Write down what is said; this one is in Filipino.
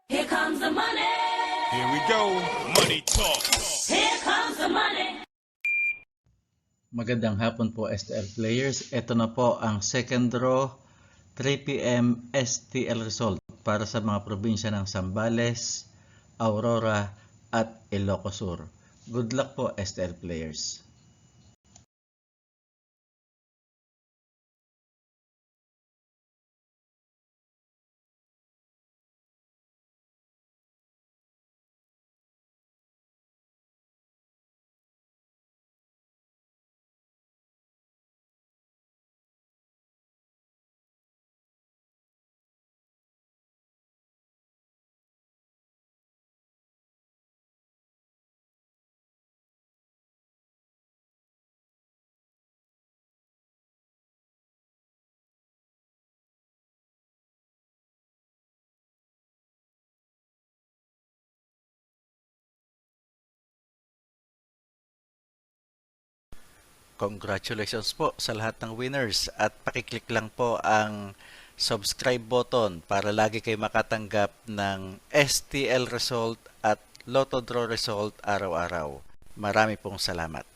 Here comes the money. Here we go. Money talk. Here comes the money. Magandang hapon po STL players. Ito na po ang second draw 3 PM STL result para sa mga probinsya ng Zambales, Aurora at Ilocos Sur. Good luck po STL players. Congratulations po sa lahat ng winners at pakiclick lang po ang subscribe button para lagi kayo makatanggap ng STL result at Lotto Draw result araw-araw. Marami pong salamat.